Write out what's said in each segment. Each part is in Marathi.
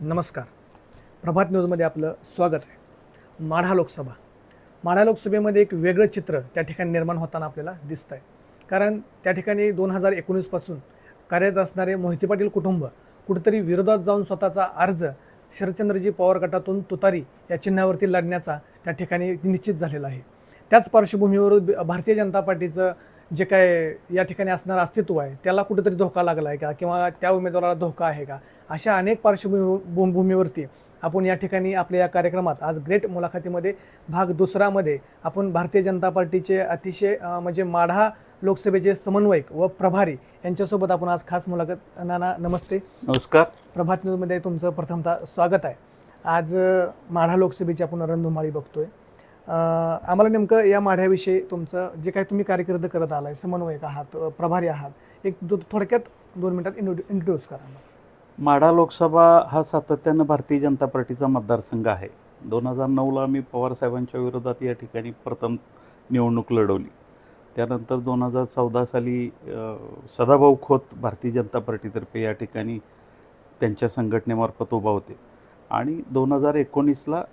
नमस्कार. प्रभात न्यूजमध्ये आपलं स्वागत आहे. माढा लोकसभेमध्ये एक वेगळं चित्र त्या ठिकाणी निर्माण होताना आपल्याला दिसतं आहे. कारण त्या ठिकाणी 2019 पासून कार्यरत असणारे मोहिते पाटील कुटुंब कुठेतरी विरोधात जाऊन स्वतःचा अर्ज शरदचंद्रजी पवार गटातून तुतारी या चिन्हावरती लढण्याचा त्या ठिकाणी निश्चित झालेला आहे. त्याच पार्श्वभूमीवर भारतीय जनता पार्टीचं जे काय या ठिकाणी असणारं अस्तित्व आहे त्याला कुठेतरी धोका लागला आहे का, किंवा त्या उमेदवाराला धोका आहे का, अशा अनेक पार्श्वभूमीवरती आपण या ठिकाणी आपल्या या कार्यक्रमात आज ग्रेट मुलाखतीमध्ये भाग दुसरामध्ये आपण भारतीय जनता पार्टीचे अतिशय म्हणजे माढा लोकसभेचे समन्वयक व प्रभारी यांच्यासोबत आपण आज खास मुलाखत. नाना नमस्ते. नमस्कार. प्रभात न्यूजमध्ये तुमचं प्रथमतः स्वागत आहे. आज माढा लोकसभेची आपण रणधुमाळी बघतोय. आम्हाला नेमकं या माढ्याविषयी तुमचं जे काही तुम्ही कार्यकर्ते करत आलाय, समन्वयक आहात, प्रभारी आहात, एक थोडक्यात 2 मिनिटात इंट्रोड्यूस करा. माढा लोकसभा हा सातत्यानं भारतीय जनता पार्टीचा मतदारसंघ आहे. 2009ला मी पवार साहेबांच्या विरोधात या ठिकाणी प्रथम निवडणूक लढवली. त्यानंतर 2014 साली सदाभाऊ खोत भारतीय जनता पार्टीतर्फे या ठिकाणी त्यांच्या संघटनेमार्फत उभा होते आणि 2019ला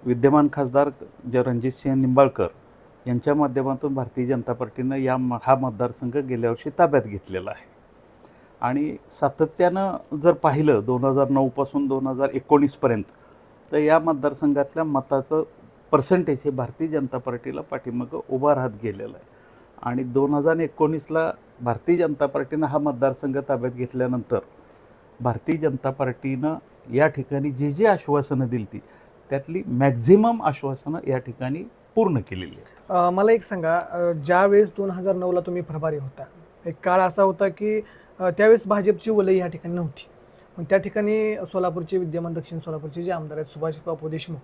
विद्यमान खासदार रणजितसिंह निंबाळकर यांच्या माध्यमातून भारतीय जनता पार्टीनं हा मतदारसंघ गेल्या वर्षी ताब्यात घेतलेला आहे. आणि सातत्यानं जर पाहिलं 2009पासून 2019पर्यंत तर या मतदारसंघातल्या मताचं पर्सेंटेज हे भारतीय जनता पार्टीला पाठीमागं उभा राहत गेलेलं आहे. आणि 2019ला भारतीय जनता पार्टीनं हा मतदारसंघ ताब्यात घेतल्यानंतर भारतीय जनता पार्टीनं या ठिकाणी जी आश्वासनं दिली ती त्यातली मॅक्झिमम आश्वासनं या ठिकाणी पूर्ण केलेली आहेत. मला एक सांगा, ज्यावेळेस 2009ला तुम्ही प्रभारी होता, एक काळ असा होता की त्यावेळेस भाजपची वलय या ठिकाणी नव्हती. पण त्या ठिकाणी सोलापूरचे विद्यमान दक्षिण सोलापूरचे जे आमदार आहेत सुभाष बापू देशमुख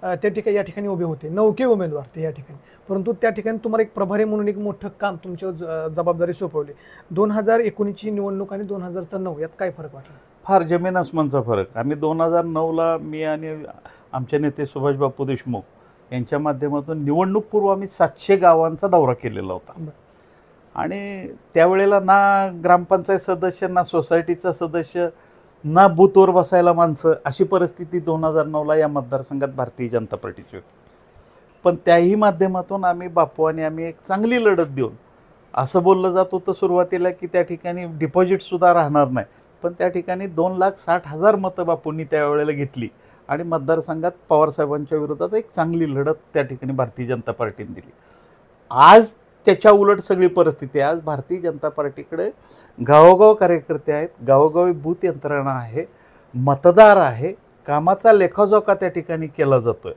त्या ठिकाणी या ठिकाणी उभे होते, नौके उमेदवार ते या ठिकाणी. परंतु त्या ठिकाणी तुम्हाला एक प्रभारी म्हणून एक मोठं काम तुमच्यावर जबाबदारी सोपवली. 2019ची निवडणूक आणि 2009 यात काय फरक वाटला? फार जमीन आसमानचा फरक. आम्ही 2009ला मी आणि आमचे नेते सुभाष बापू देशमुख यांच्या माध्यमातून निवडणूकपूर्व आम्ही 700 गावांचा दौरा केलेला होता. आणि त्यावेळेला ना ग्रामपंचायत सदस्य, ना सोसायटीचा सदस्य, ना बूथवर बसायला माणसं, अशी परिस्थिती 2009ला या मतदारसंघात भारतीय जनता पार्टीची होती. पण त्याही माध्यमातून आम्ही एक चांगली लढत देऊन असं बोललं जात होतं सुरुवातीला की त्या ठिकाणी डिपॉझिटसुद्धा राहणार नाही. पण त्या ठिकाणी 2,60,000 मतं बापूंनी त्यावेळेला घेतली आणि मतदारसंघात पवारसाहेबांच्या विरोधात एक चांगली लढत त्या ठिकाणी भारतीय जनता पार्टीने दिली. आज त्याच्या उलट सगळी परिस्थिती आहे. आज भारतीय जनता पार्टीकडे गावोगाव कार्यकर्ते आहेत, गावोगावी बूथ यंत्रणा आहे, मतदार आहे, कामाचा लेखाजोखा त्या ठिकाणी केला जातो आहे.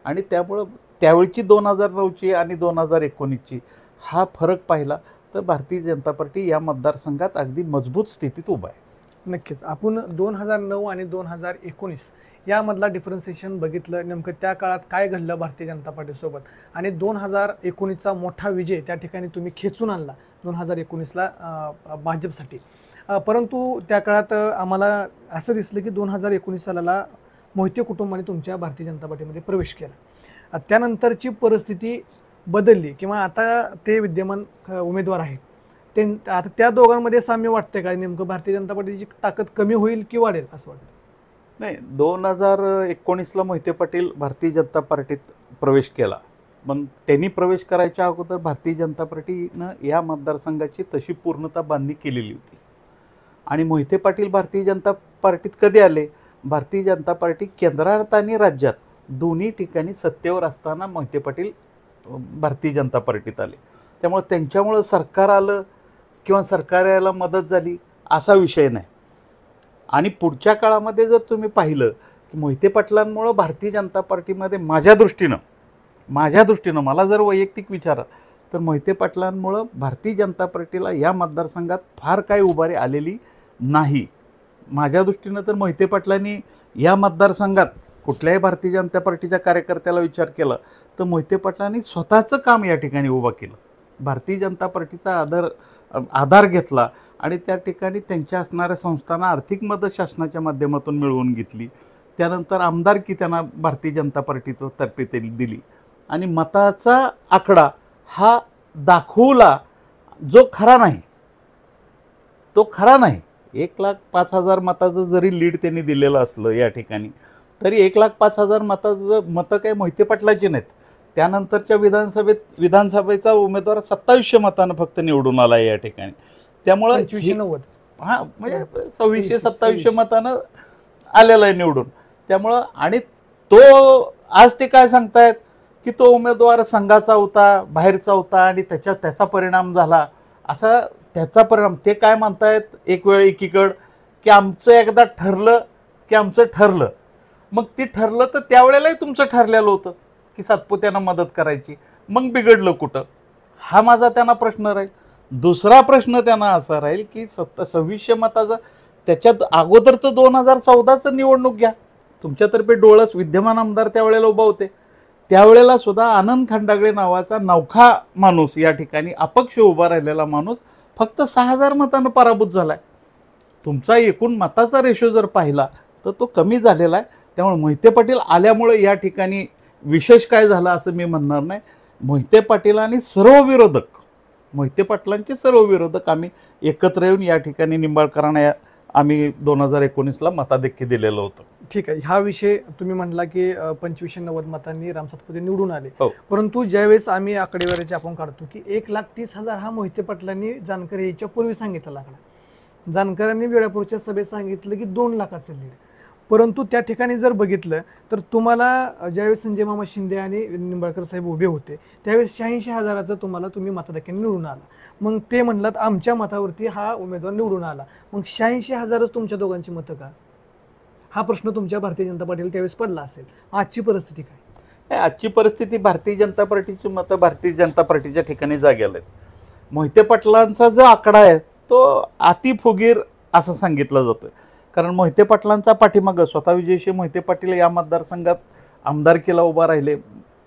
आणि त्यामुळं त्यावेळची 2009ची आणि 2019ची हा फरक पाहिला तर भारतीय जनता पार्टी या मतदारसंघात अगदी मजबूत स्थितीत उभा आहे. नक्कीच. आपण 2009 आणि 2019 यामधला डिफरन्सिएशन बघितलं, नेमकं त्या काळात काय घडलं भारतीय जनता पार्टीसोबत, आणि 2019चा मोठा विजय त्या ठिकाणी तुम्ही खेचून आणला 2019ला भाजपसाठी. परंतु त्या काळात आम्हाला असं दिसलं की 2019 सालाला मोहिते कुटुंबाने तुमच्या भारतीय जनता पार्टीमध्ये प्रवेश केला. त्यानंतरची परिस्थिती बदलली किंवा आता ते विद्यमान उमेदवार आहेत, ते आता त्या दोघांमध्ये साम्य वाटते का? नेमकं भारतीय जनता पार्टीची ताकद कमी होईल की वाढेल असं वाटतं? नाही, 2019ला मोहिते पाटील भारतीय जनता पार्टीत प्रवेश केला. पण त्यांनी प्रवेश करायच्या अगोदर भारतीय जनता पार्टीनं या मतदारसंघाची तशी पूर्णता बांधणी केलेली होती. आणि मोहिते पाटील भारतीय जनता पार्टीत कधी आले? भारतीय जनता पार्टी केंद्रात आणि राज्यात दोन्ही ठिकाणी सत्तेवर असताना मोहिते पाटील भारतीय जनता पार्टीत आले. त्यामुळे त्यांच्यामुळं सरकार आलं किंवा सरकार यायला मदत झाली असा विषय नाही. आणि पुढच्या काळामध्ये जर तुम्ही पाहिलं की मोहिते पाटलांमुळं भारतीय जनता पार्टीमध्ये माझ्या दृष्टीनं मला जर वैयक्तिक विचारा तर मोहिते पाटलांमुळं भारतीय जनता पार्टीला या मतदारसंघात फार काही उभारी आलेली नाही. माझ्या दृष्टीनं तर मोहिते पाटलांनी या मतदारसंघात कुठल्याही भारतीय जनता पार्टीच्या कार्यकर्त्याला विचार केला तर मोहिते पाटलांनी स्वतःचं काम या ठिकाणी उभं केलं. भारतीय जनता पार्टीचा आधार घेतला आणि त्या ठिकाणी त्यांच्या असणाऱ्या संस्थांना आर्थिक मदत शासनाच्या माध्यमातून मिळवून घेतली. त्यानंतर आमदारकी त्यांना भारतीय जनता पार्टीतर्फे दिली आणि मताचा आकडा हा दाखवला जो खरा नाही 1,05,000 मताचं जरी लीड त्यांनी दिलेलं असलं या ठिकाणी, तरी 1,05,000 मतं काही मोहिते पाटलाची नाहीत. त्यानंतरच्या विधानसभेचा उमेदवार 2700 मतानं फक्त निवडून आला या ठिकाणी. त्यामुळं 2590 हां, म्हणजे 2600-2700 मतानं आलेला आहे निवडून. त्यामुळं आणि तो आज ते काय सांगतायत की तो उमेदवार संघाचा होता, बाहेरचा होता आणि त्याचा परिणाम झाला. असा त्याचा परिणाम ते काय म्हणतायत एक वेळ एकीकडं की आमचं एकदा ठरलं की आमचं ठरलं. मग ती ठरलं तर त्यावेळेलाही तुमचं ठरलेलं होतं की सातपुत्यांना मदत करायची, मग बिघडलं कुठं? हा माझा त्यांना प्रश्न राहील. दुसरा प्रश्न त्यांना असा राहील की 2600 मताचं त्याच्यात अगोदर तर 2014चं निवडणूक घ्या. तुमच्यातर्फे डोळस विद्यमान आमदार त्यावेळेला उभा होते. त्यावेळेला सुद्धा आनंद खंडागळे नावाचा नवखा माणूस या ठिकाणी अपक्ष उभा राहिलेला माणूस फक्त 6000 मतानं पराभूत झालाय. तुमचा एकूण मताचा रेशो जर पाहिला तर तो कमी झालेला आहे. त्यामुळे मोहिते पाटील आल्यामुळे या ठिकाणी विशेष काय झालं असं मी म्हणणार नाही. मोहिते पाटील आणि मोहिते पाटलांचे सर्व विरोधक आम्ही एकत्र येऊन या ठिकाणी निंबाळकरांना आम्ही 2019ला मताधिक्य दिलेलं होतं. ठीक आहे. हा विषय तुम्ही म्हटला की 2590 मतांनी राम सातपुते निवडून आले. हो. परंतु ज्यावेळेस आम्ही आकडेवारीचे आपण काढतो की 1,30,000 हा मोहिते पाटलांनी जानकर यायच्या पूर्वी सांगितलेला आकडा. जानकरांनी वेळापूरच्या सभेत सांगितलं की 2 लाखाचं लीड. परंतु त्या ठिकाणी जर बघितलं तर तुम्हाला ज्यावेळेस संजय मामा शिंदे आणि निंबाळकर साहेब उभे होते त्यावेळेस 86,000चं तुम्ही मताधिक्याने निवडून आला. मग ते म्हणलात आमच्या मतावरती हा उमेदवार निवडून आला. मग 86,000च तुमच्या दोघांची मतं का? हा प्रश्न तुमच्या भारतीय जनता पार्टीला त्यावेळेस पडला असेल. आजची परिस्थिती काय? आजची परिस्थिती भारतीय जनता पार्टीची मतं भारतीय जनता पार्टीच्या ठिकाणी जागेला आहेत. मोहिते पाटलांचा जो आकडा आहे तो अति फुगीर असं सांगितलं जातं. कारण मोहिते पाटलांचा पाठीमागं स्वतः विजयसिंह मोहिते पाटील या मतदारसंघात आमदारकीला उभा राहिले.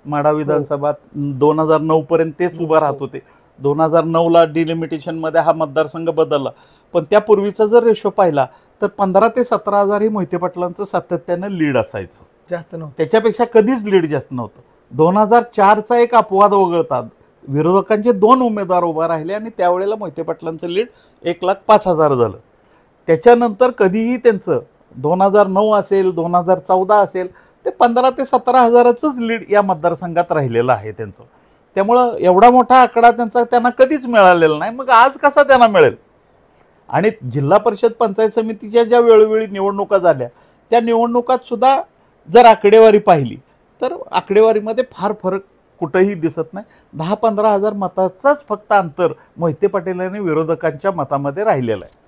माढा विधानसभा 2009 पर्यंत तेच उभा राहत होते. 2009ला डिलिमिटेशनमध्ये हा मतदारसंघ बदलला. पण त्यापूर्वीचा जर रेशो पाहिला तर 15 ते 17,000 ही मोहिते पाटलांचं सातत्यानं लीड असायचं. जास्त नव्हतं. त्याच्यापेक्षा कधीच लीड जास्त नव्हतं. 2004चा एक अपवाद वगळता विरोधकांचे 2 उमेदवार उभा राहिले आणि त्यावेळेला मोहिते पाटलांचं लीड 1,05,000 झालं. त्याच्यानंतर कधीही त्यांचं 2009 असेल 2014 असेल ते 15 ते 17,000चंच लीड या मतदारसंघात राहिलेलं आहे त्यांचं. त्यामुळं एवढा मोठा आकडा त्यांना कधीच मिळालेला नाही. मग आज कसा त्यांना मिळेल? आणि जिल्हा परिषद पंचायत समितीच्या ज्या वेळोवेळी निवडणुका झाल्या त्या निवडणुकात सुद्धा जर आकडेवारी पाहिली तर आकडेवारीमध्ये फार फरक कुठंही दिसत नाही. 10-15,000 मताचाच फक्त अंतर मोहिते पाटील आणि विरोधकांच्या मतामध्ये राहिलेलं आहे.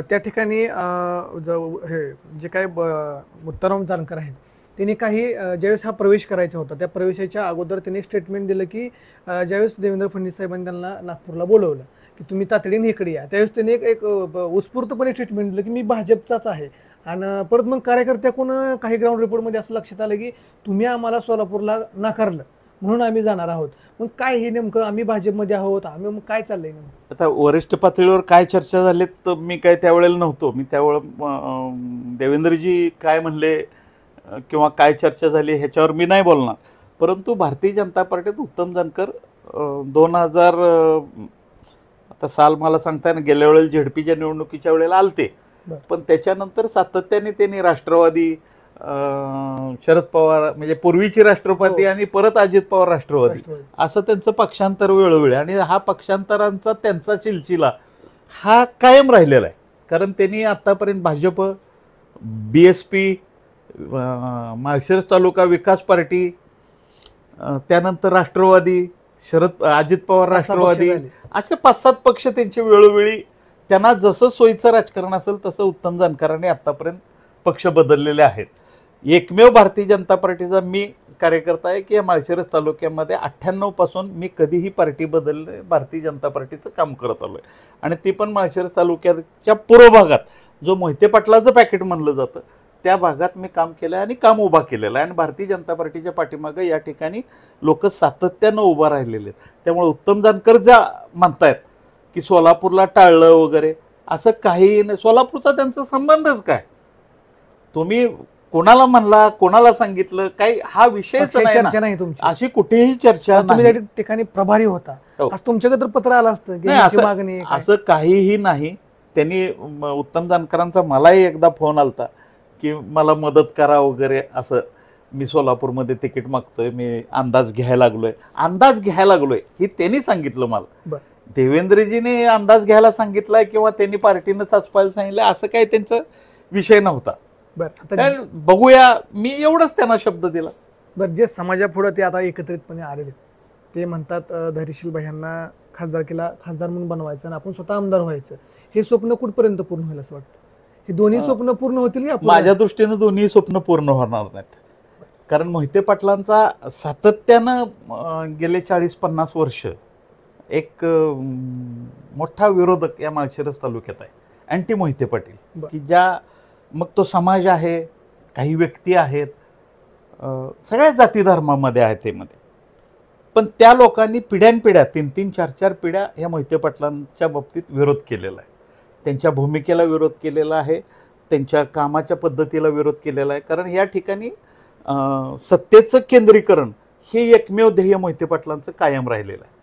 त्या ठिकाणी हे जे काय मुत्ताराम जानकर आहेत त्यांनी काही ज्यावेळेस हा प्रवेश करायचा होता त्या प्रवेशाच्या अगोदर त्यांनी एक स्टेटमेंट दिलं की ज्यावेळेस देवेंद्र फडणवीस साहेबांनी त्यांना नागपूरला बोलवलं की तुम्ही तातडीने इकडे या, त्यावेळेस त्यांनी एक उत्स्फूर्तपणे स्टेटमेंट दिलं की मी भाजपचाच आहे. आणि परत मग कार्यकर्त्याकडून काही ग्राउंड रिपोर्टमध्ये असं लक्षात आलं की तुम्ही आम्हाला सोलापूरला नाकारलं म्हणून आम्ही जाणार आहोत. मग काय हे नेमकं आम्ही भाजपमध्ये आहोत आम्ही मग काय चाललंय नेमकं? आता वरिष्ठ पातळीवर काय चर्चा झाली तर मी काय त्यावेळेला नव्हतो. मी त्यावेळेला देवेंद्रजी काय म्हणले किंवा काय चर्चा झाली ह्याच्यावर मी नाही बोलणार. परंतु भारतीय जनता पार्टीत उत्तम जानकर 2000 आता साल मला सांगता ना गेल्या वेळेला झेडपीच्या निवडणुकीच्या वेळेला आलते. पण त्याच्यानंतर सातत्याने त्यांनी राष्ट्रवादी शरद पवार म्हणजे पूर्वीची राष्ट्रवादी आणि परत अजित पवार राष्ट्रवादी असं त्यांचं पक्षांतर वेळोवेळी आणि हा पक्षांतरांचा त्यांचा सिलसिला हा कायम राहिलेला आहे. कारण त्यांनी आत्तापर्यंत भाजप, BSP, माळशिरस तालुका विकास पार्टी, त्यानंतर राष्ट्रवादी, अजित पवार राष्ट्रवादी असे 5-7 पक्ष त्यांचे वेळोवेळी त्यांना जसं सोयीचं राजकारण असेल तसं उत्तम जानकरांनी आत्तापर्यंत पक्ष बदललेले आहेत. एकमेव भारतीय जनता पार्टीचा मी कार्यकर्ता आहे की या माळशिरस तालुक्यामध्ये 98 पासून मी कधीही पार्टी बदलले भारतीय जनता पार्टीचं काम करत आलो आहे. आणि ती पण माळशिरस तालुक्याच्या पूर्व भागात जो मोहिते पाटलाचं पॅकेट म्हणलं जातं त्या भागात मी काम केलं आहे आणि काम उभा केलेलं आहे. आणि भारतीय जनता पार्टीच्या पाठीमागं या ठिकाणी लोक सातत्यानं उभा राहिलेले आहेत. त्यामुळे उत्तम जानकर ज्या म्हणतायत की सोलापूरला टाळलं वगैरे असं काही नाही. सोलापूरचा त्यांचा संबंधच काय? तुम्ही कोणाला म्हणला कोणाला सांगितलं काही हा विषयच नाही तुमची अशी कुठेही चर्चा नाही. तुम्ही त्या ठिकाणी प्रभारी होता. तुमच्याकडे तर पत्र आलं असतं की मागणी असं काहीही नाही. त्यांनी उत्तम जानकरांचा मलाही एकदा फोन आलता की मला मदत करा वगैरे असं. मी सोलापूरमध्ये तिकीट मागतोय, मी अंदाज घ्यायला लागलोय हे त्यांनी सांगितलं मला. बरं. देवेंद्रजीने अंदाज घ्यायला सांगितलाय किंवा त्यांनी पार्टीनं चाचपायला सांगितलं असं काही त्यांचा विषय नव्हता. बरं, आता बघूया, मी एवढंच त्यांना शब्द दिला. बरं, जे समाजापुढे ते आता एकत्रितपणे आलेले ते म्हणतात धैर्यशील भाईंना खासदार म्हणून बनवायचं आणि आपण स्वतः आमदार व्हायचं, हे स्वप्न कुठपर्यंत पूर्ण होईल असं वाटतं? हे दोन्ही स्वप्न पूर्ण होतील का? माझ्या दृष्टीनं दोन्ही स्वप्न पूर्ण होणार नाहीत. कारण मोहिते पाटलांचा सातत्यानं गेले 40-50 वर्ष एक मोठा विरोधक या माळशिरस तालुक्यात आहे, अँटी मोहिते पाटील, की ज्या मग तो समाज आहे, काही व्यक्ती आहेत, सगळ्या जाती धर्मामध्ये आहेत ते मध्ये. पण त्या लोकांनी पिढ्यानपिढ्या 3-3, 4-4 पिढ्या या मोहिते पाटलांच्या बाबतीत विरोध केलेला आहे. त्यांच्या भूमिकेला विरोध केलेला आहे, त्यांच्या कामाच्या पद्धतीला विरोध केलेला आहे. कारण या ठिकाणी सत्तेचं केंद्रीकरण हे एकमेव ध्येय मोहिते पाटलांचं कायम राहिलेलं आहे.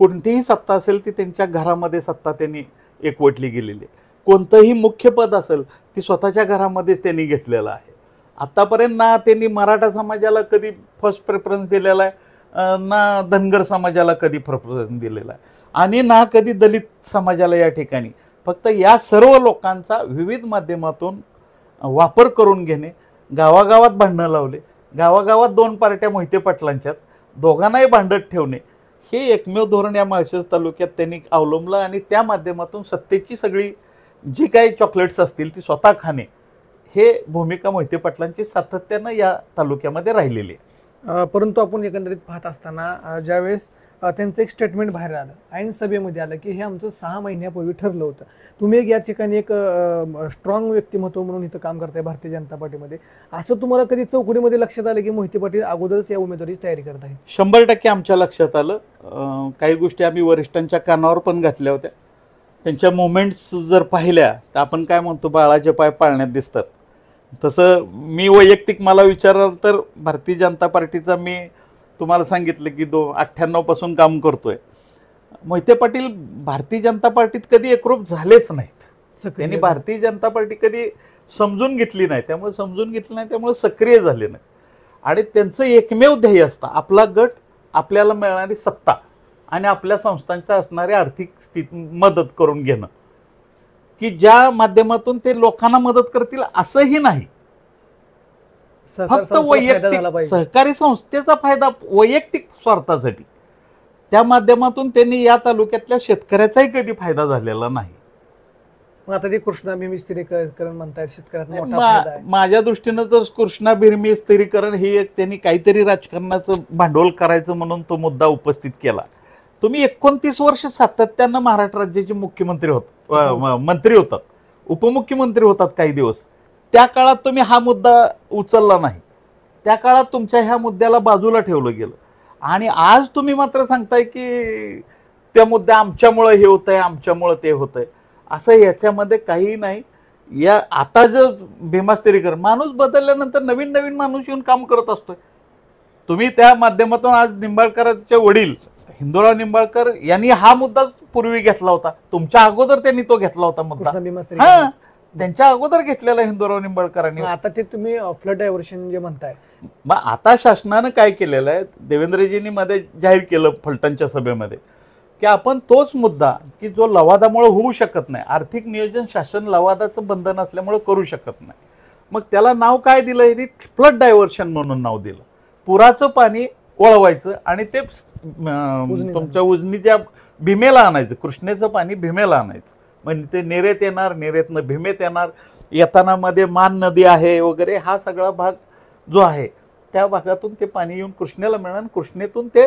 कोणतीही सत्ता असेल ती त्यांच्या घरामध्ये सत्ता त्यांनी एकवटली गेलेली आहे. कोणतंही मुख्य पद असेल ती स्वतःच्या घरामध्येच त्यांनी घेतलेलं आहे. आत्तापर्यंत ना त्यांनी मराठा समाजाला कधी फर्स्ट प्रेफरन्स दिलेला आहे, ना धनगर समाजाला कधी प्रेफरन्स दिलेला आहे, आणि ना कधी दलित समाजाला. या ठिकाणी फक्त या सर्व लोकांचा विविध माध्यमातून वापर करून घेणे, गावागावात भांडणं लावले, गावागावात 2 पार्ट्या मोहिते पाटलांच्यात, दोघांनाही भांडत ठेवणे, हे एकमेव धोरण या माळशिरस तालुक्यात त्यांनी अवलंबलं. आणि त्या माध्यमातून सत्तेची सगळी जी काही चॉकलेट्स असतील ती स्वतः खाणे, हे भूमिका मोहिते पाटलांची सातत्यानं या तालुक्यामध्ये राहिलेली आहे. परंतु आपण एकंदरीत पाहत असताना ज्यावेळेस त्यांचं एक स्टेटमेंट बाहेर आलं, ऐन सभेमध्ये आलं की हे आमचं 6 महिन्यापूर्वी ठरलं होतं. तुम्ही एक या ठिकाणी एक स्ट्रॉंग व्यक्तिमत्व म्हणून इथं काम करताय भारतीय जनता पार्टीमध्ये, असं तुम्हाला कधी चौकडीमध्ये लक्षात आलं की मोहिते पाटील अगोदरच या उमेदवारीची तयारी करत आहे? 100% आमच्या लक्षात आलं. काही गोष्टी आम्ही वरिष्ठांच्या कानावर पण घातल्या होत्या. त्यांच्या मोमेंट्स जर पाहिल्या तर आपण काय म्हणतो, बाळाचे पाय पाळण्यात दिसतात. तसं मी वैयक्तिक मला विचाराल तर भारतीय जनता पार्टीचा मी तुम्हाला सांगितलं की 98 पासून काम करतोय. मोहिते पाटील भारतीय जनता पार्टीत कधी एकरूप झालेच नाहीत. त्यांनी भारतीय जनता पार्टी कधी समजून घेतली नाही, त्यामुळे सक्रिय झाले नाहीत. आणि त्यांचं एकमेव ध्येय असतं आपला गट, आपल्याला मिळणारी सत्ता आणि आपल्या संस्थांच्या असणारी आर्थिक स्थिती मदत करून घेणं, की ज्या माध्यमातून ते लोकांना मदत करतील असंही नाही. फक्त वैयक्तिक सहकारी संस्थेचा फायदा वैयक्तिक स्वार्थासाठी, त्या माध्यमातून त्यांनी या तालुक्यातल्या शेतकऱ्याचाही कधी फायदा झालेला नाही. आता ते कृष्णा भीमी स्थिरीकरण म्हणतात, शेतकऱ्यांना माझ्या दृष्टीनं तर कृष्णा भीमी स्थिरीकरण ही एक त्यांनी काहीतरी राजकारणाचं भांडवल करायचं म्हणून तो मुद्दा उपस्थित केला. तुम्ही 29 वर्ष सातत्यानं महाराष्ट्र राज्याचे मुख्यमंत्री मंत्री होतात, उपमुख्यमंत्री होतात काही दिवस. त्या काळात तुम्ही हा मुद्दा उचलला नाही, त्या काळात तुमच्या ह्या मुद्द्याला बाजूला ठेवलं गेलं. आणि आज तुम्ही मात्र सांगताय की त्या मुद्दा आमच्यामुळं हे होतंय, आमच्यामुळं ते होतंय. असं याच्यामध्ये काही नाही. या आता जर भीमा स्थिरीकरण, माणूस बदलल्यानंतर नवीन नवीन माणूस येऊन काम करत असतोय. तुम्ही त्या माध्यमातून आज निंबाळकरांचे वडील हिंदूराव निंबाळकर यांनी हा मुद्दाच पूर्वी घेतला होता, तुमच्या अगोदर त्यांनी तो घेतला होता मुद्दा. हा, त्यांच्या अगोदर घेतलेला हिंदूराव निंबाळकरांनी. आता ते तुम्ही फ्लड डायव्हर्शन जे म्हणताय, मग आता शासनानं काय केलेलं आहे, देवेंद्रजींनी मध्ये जाहीर केलं फलटणच्या सभेमध्ये की आपण तोच मुद्दा की जो लवादामुळे होऊ शकत नाही, आर्थिक नियोजन शासन लवादाचं बंधन असल्यामुळे करू शकत नाही, मग त्याला नाव काय दिलं, फ्लड डायव्हर्शन म्हणून नाव दिलं. पुराचं पाणी वळवायचं आणि ते तुमच्या उजनीच्या भीमेला आणायचं, कृष्णेचं पाणी भीमेला आणायचं. म्हणजे ते नेरेत येणार, नेरेतनं भीमेत येणार, येताना मध्ये मान नदी आहे वगैरे, हा सगळा भाग जो आहे त्या भागातून ते पाणी येऊन कृष्णेला मिळणार, कृष्णेतून ते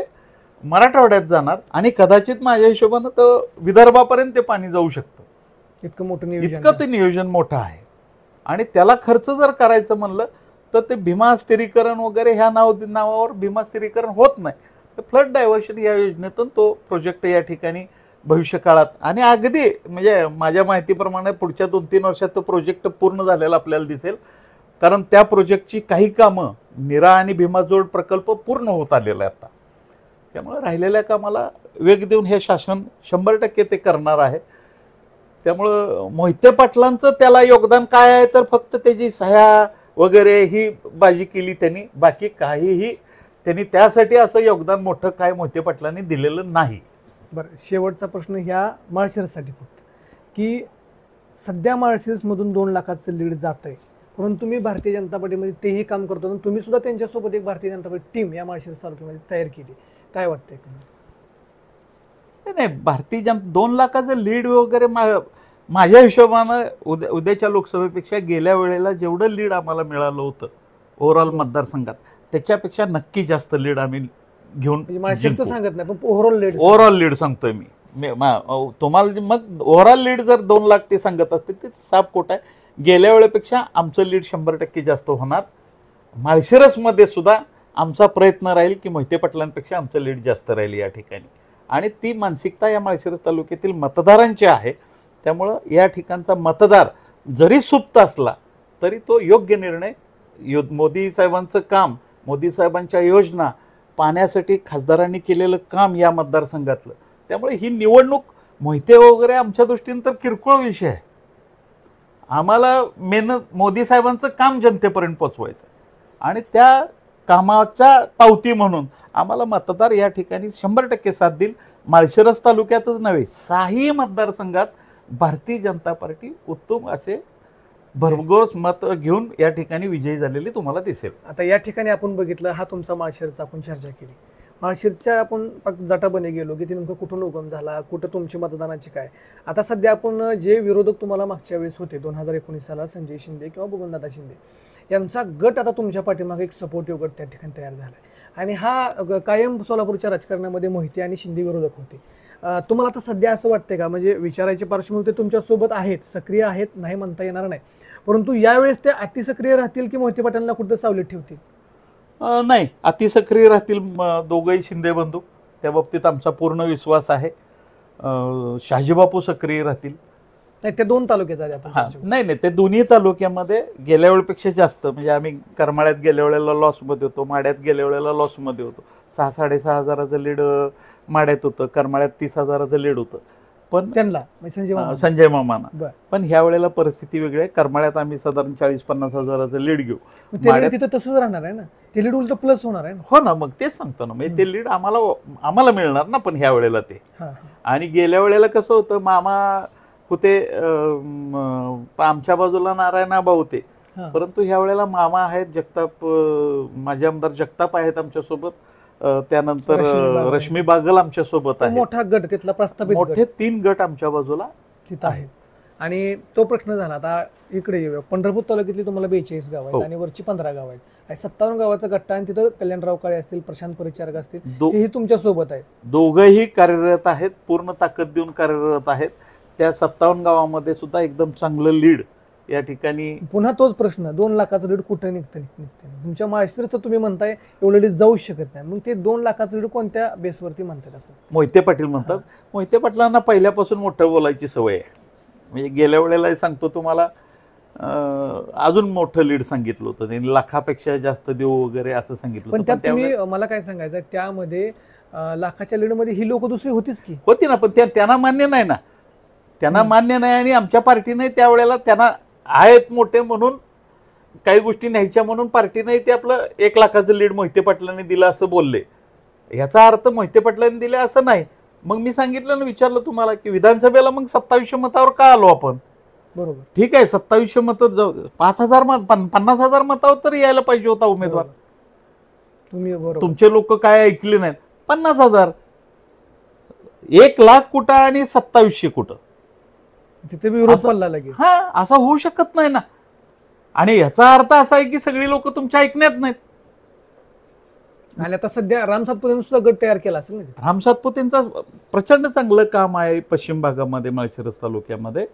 मराठवाड्यात जाणार आणि कदाचित माझ्या हिशोबानं तर विदर्भापर्यंत ते पाणी जाऊ शकतं. इतकं मोठं नियोजन, इतकं ते नियोजन मोठं आहे. आणि त्याला खर्च जर करायचं म्हणलं तर ते भीमा स्थिरीकरण वगैरे ह्या नावावर भीमा स्थिरीकरण होत नाही. तर फ्लड डायव्हर्शन या योजनेतून तो प्रोजेक्ट या ठिकाणी भविष्य काळात आणि अगदी म्हणजे माझ्या माहितीप्रमाणे पुढच्या 2-3 वर्षात तो प्रोजेक्ट पूर्ण झालेला आपल्याला दिसेल. कारण त्या प्रोजेक्टची काही कामं नीरा आणि भीमाजोड प्रकल्प पूर्ण होत आलेला आहे आता. त्यामुळे राहिलेल्या कामाला वेग देऊन हे शासन 100% ते करणार आहे. त्यामुळं मोहिते पाटलांचं त्याला योगदान काय आहे तर फक्त त्याची सह्या वगैरे ही बाजी केली त्यांनी, बाकी काहीही त्यांनी त्यासाठी असं योगदान मोठं काय मोहिते पाटलांनी दिलेलं नाही. बरं, शेवटचा प्रश्न ह्या माळशिरससाठी फक्त, की सध्या माळशिरसमधून 2 लाखाचं लीड जात आहे, परंतु तुम्ही भारतीय जनता पार्टीमध्ये तेही काम करतो आणि तुम्ही सुद्धा त्यांच्यासोबत एक भारतीय जनता पार्टी टीम या माळशिरस तालुक्यामध्ये तयार केली, काय वाटतंय? नाही, भारतीय जनता 2 लाखाचं लीड वगैरे माझ्या हिशोबानं उद्याच्या लोकसभेपेक्षा गेल्या वेळेला जेवढं लीड आम्हाला मिळालं होतं ओव्हरऑल मतदारसंघात त्याच्यापेक्षा नक्की जास्त लीड आम्ही घेऊन म्हणजे माळशिरसचं सांगत नाही, पण ओव्हरऑल लीड सांगतोय मी. तुम्हाला मग ओव्हरऑल लीड जर 2 लाख ते सांगत असतील ते साफ खोट आहे. गेल्या वेळेपेक्षा आमचं लीड 100% जास्त होणार. माळशिरसमध्ये सुद्धा आमचा प्रयत्न राहील की मोहिते पाटलांपेक्षा आमचं लीड जास्त राहील या ठिकाणी, आणि ती मानसिकता या माळशिरस तालुक्यातील मतदारांची आहे. त्यामुळं या ठिकाणचा मतदार जरी सुप्त असला तरी तो योग्य निर्णय, मोदी साहेबांचं काम, मोदी साहेबांच्या योजना, पाण्यासाठी खासदारांनी केलेलं काम या मतदारसंघातलं, त्यामुळे ही निवडणूक मोहिते वगैरे आमच्या दृष्टीने तर किरकोळ विषय आहे. आम्हाला मेहनत मोदी साहेबांचं काम जनतेपर्यंत पोचवायचं आणि त्या कामाच्या पावती म्हणून आम्हाला मतदार या ठिकाणी 100% साथ देईल. माळशिरस तालुक्यातच नव्हे 6ही मतदारसंघात भारतीय जनता पार्टी उत्तम असे भरघोस मत घेऊन या ठिकाणी विजयी झालेली तुम्हाला दिसेल. आता या ठिकाणी आपण बघितलं, हा तुमचा माळशिरसचा आपण चर्चा केली. माळशिरसच्या आपण जटाबने गेलो की ते नेमकं कुठून उगम झाला, कुठं तुमची मतदानाची काय. आता सध्या आपण जे विरोधक तुम्हाला मागच्या वेळेस होते 2019 साला, संजय शिंदे किंवा बबनदादा शिंदे यांचा गट आता तुमच्या पाठीमागे एक सपोर्टिव्ह गट त्या ठिकाणी तयार झाला आहे, आणि हा कायम सोलापूरच्या राजकारणामध्ये मोहिते आणि शिंदे विरोधक होते. तुम्हाला आता सध्या असं वाटतंय का, म्हणजे विचारायची पार्श्वभूमी ते तुमच्यासोबत आहेत, सक्रिय आहेत, नाही म्हणता येणार नाही, परंतु यावेळेस ते अतिसक्रिय राहतील की मोहिते पाटलांना कुठं सावलीत ठेवतील? नाही, अतिसक्रिय राहतील दोघंही शिंदे बंधू, त्या बाबतीत आमचा पूर्ण विश्वास आहे. शहाजीबापू सक्रिय राहतील. नाही, ते 2 तालुक्यात नाही, ते दोन्ही तालुक्यामध्ये गेल्या वेळेपेक्षा जास्त, म्हणजे आम्ही करमाळ्यात गेल्या वेळेला लॉसमध्ये होतो, माड्यात गेल्या वेळेला लॉसमध्ये होतो. 6-6.5 हजाराचं लीड माड्यात होतं, करमाळ्यात 30 हजाराचं लीड होतं. पण त्यांना संजय मामाना, पण ह्या वेळेला परिस्थिती वेगळी आहे. करमाळ्यात आम्ही साधारण 40-50 हजाराचं लीड घेऊ. तिथं तसंच राहणार आहे ना, ते लीड उलट प्लस होणार आहे ना. हो ना, मग तेच सांगतो ना, म्हणजे ते लीड आम्हाला मिळणार ना. पण ह्या वेळेला ते, आणि गेल्या वेळेला कसं होतं, मामा होते आमच्या बाजूला, नारायणआबा होते, परंतु ह्या वेळेला मामा आहेत, जगताप माझे आमदार जगताप आहेत आमच्यासोबत, त्यानंतर रश्मी बागल आमच्या सोबत आहे. मोठा गट तिथला प्रस्थापित, मोठे 3 गट आमच्या बाजूला तिथं आहेत. आणि तो प्रश्न झाला. आता इकडे येऊया, पंढरपूर तालुक्यातली तुम्हाला 42 गाव आहेत आणि वरची 15 गाव आहेत, आणि 57 गावाचा गट्टा, आणि तिथं कल्याणराव काळे असतील, प्रशांत परिचारक असतील, हेही तुमच्या सोबत आहेत. दोघंही कार्यरत आहेत, पूर्ण ताकद देऊन कार्यरत आहेत. त्या 57 गावामध्ये सुद्धा एकदम चांगलं लीड या ठिकाणी. पुन्हा तोच प्रश्न, 2 लाखाचं लीड कुठे निघतं? तुमच्या माळशिरस तुम्ही म्हणताय एवढं लीड जाऊ शकत नाही, मग ते 2 लाखाचं लीड कोणत्या बेसवरती म्हणतात? असं मोहिते पाटील म्हणतात. मोहिते पाटलांना पहिल्यापासून मोठं बोलायची सवय आहे. म्हणजे गेल्या वेळेला सांगतो तुम्हाला, अजून मोठं लीड सांगितलं होतं त्यांनी, लाखापेक्षा जास्त देऊ वगैरे असं सांगितलं. पण त्यात तुम्ही मला काय सांगायचं, त्यामध्ये लाखाच्या लीडमध्ये ही लोक दुसरी होतीच की होती ना, पण त्यांना मान्य नाही ना, त्यांना मान्य नाही. आणि आमच्या पार्टीने त्यावेळेला त्यांना आहेत मोठे म्हणून काही गोष्टी न्यायच्या म्हणून पार्टीने ते आपलं 1 लाखाचं लीड मोहिते पाटलांनी दिलं असं बोलले. याचा अर्थ मोहिते पाटलांनी दिले असं नाही. मग मी सांगितलं ना, विचारलं तुम्हाला की विधानसभेला मग 2700 मतावर का आलो आपण? बरोबर, ठीक आहे, 2700 मत, 5000 50,000 मतावर तरी यायला पाहिजे होता उमेदवार. तुम्ही तुमचे लोक काय ऐकले नाहीत. 50,000, 1 लाख कुठं आणि 2700 कुठं? तिथे विरोध पडला लगेच. असं होऊ शकत नाही ना. आणि याचा अर्थ असा आहे की सगळी लोक तुमच्या ऐकण्यात नाहीत. आणि आता सध्या राम सातपुतेंनी सुद्धा गट तयार केला असेल ना. राम सातपुतेंचं प्रचंड चांगलं काम आहे पश्चिम भागामध्ये, माळशिरस तालुक्यामध्ये.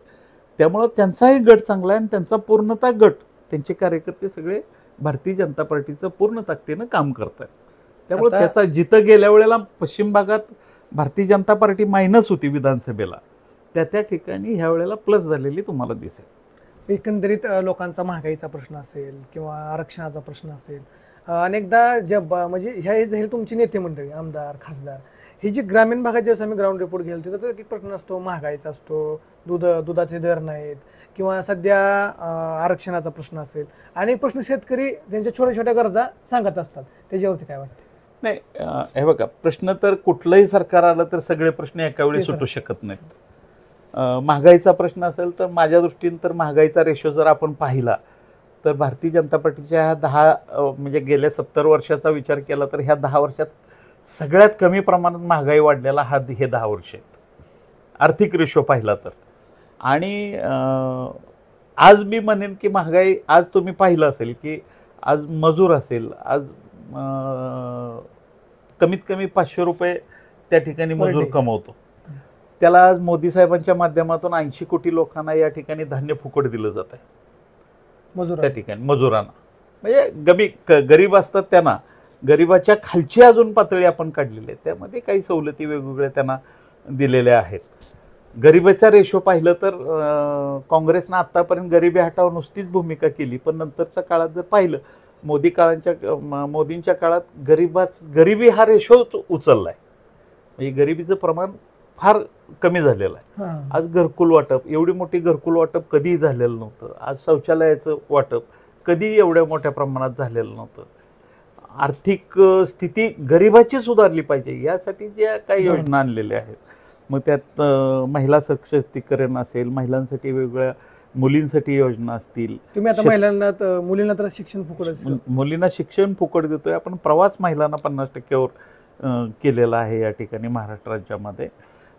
त्यामुळं त्यांचाही गट चांगला आहे आणि त्यांचा पूर्णतः गट, त्यांचे कार्यकर्ते सगळे भारतीय जनता पार्टीचं पूर्ण ताकदीनं काम करतात. त्यामुळे त्याचा जिथं गेल्या वेळेला पश्चिम भागात भारतीय जनता पार्टी मायनस होती विधानसभेला, त्या ठिकाणी ह्या वेळेला प्लस झालेली तुम्हाला दिसेल. एकंदरीत लोकांचा महागाईचा प्रश्न असेल किंवा आरक्षणाचा प्रश्न असेल, अनेकदा म्हणजे ह्या जाहीर तुमची नेते मंडळी, आमदार, खासदार ही जी ग्रामीण भागात ज्यावेळेस आम्ही ग्राउंड रिपोर्ट घेईल तिथं तर एक प्रश्न असतो, महागाईचा असतो, दुधाचे दर नाहीत, किंवा सध्या आरक्षणाचा प्रश्न असेल, आणि प्रश्न शेतकरी त्यांच्या छोट्या छोट्या गरजा सांगत असतात. त्याच्यावरती काय वाटतं? नाही, हे बघा, प्रश्न तर कुठलंही सरकार आलं तर सगळे प्रश्न एका वेळी सुटू शकत नाहीत. महागाईचा प्रश्न असेल तर माझ्या दृष्टीने तर महागाईचा रेशो जर आपण पाहिला तर भारतीय जनता पार्टीच्या ह्या 10 म्हणजे गेल्या 70 वर्षाचा विचार केला तर ह्या 10 वर्षात सगळ्यात कमी प्रमाणात महागाई वाढलेला हे 10 वर्ष आहेत, आर्थिक रेशो पाहिला तर. आणि आज मी म्हणेन की महागाई, आज तुम्ही पाहिलं असेल की आज मजूर असेल, आज कमीत कमी 500 रुपये त्या ठिकाणी मजूर कमवतो. त्याला आज मोदी साहेबांच्या माध्यमातून 80 कोटी लोकांना या ठिकाणी धान्य फुकट दिलं जात आहे त्या ठिकाणी मजुरांना. म्हणजे गरीब असतात त्यांना, गरीबाच्या खालची अजून पातळी आपण काढलेली आहे, त्यामध्ये काही सवलती वेगवेगळ्या त्यांना दिलेल्या आहेत. गरिबीचा रेशो पाहिलं तर काँग्रेसनं आत्तापर्यंत गरिबी हटाव नुसतीच भूमिका केली, पण नंतरच्या काळात जर पाहिलं मोदींच्या काळात गरिबी हा रेशोच उचलला आहे. म्हणजे गरिबीचं प्रमाण फार कमी झालेलं आहे. आज घरकुल वाटप, एवढी मोठी घरकुल वाटप कधीही झालेलं नव्हतं. आज शौचालयाचं वाटप कधीही एवढ्या मोठ्या प्रमाणात झालेलं नव्हतं. आर्थिक स्थिती गरिबाची सुधारली पाहिजे यासाठी ज्या काही योजना आणलेल्या आहेत, मग त्यात महिला सशक्तीकरण असेल, महिलांसाठी वेगवेगळ्या, मुलींसाठी योजना असतील. तुम्ही आता मुलींना तर शिक्षण फुकट, मुलींना शिक्षण फुकट देतोय आपण. प्रवास महिलांना 50% केलेला आहे या ठिकाणी महाराष्ट्र राज्यामध्ये.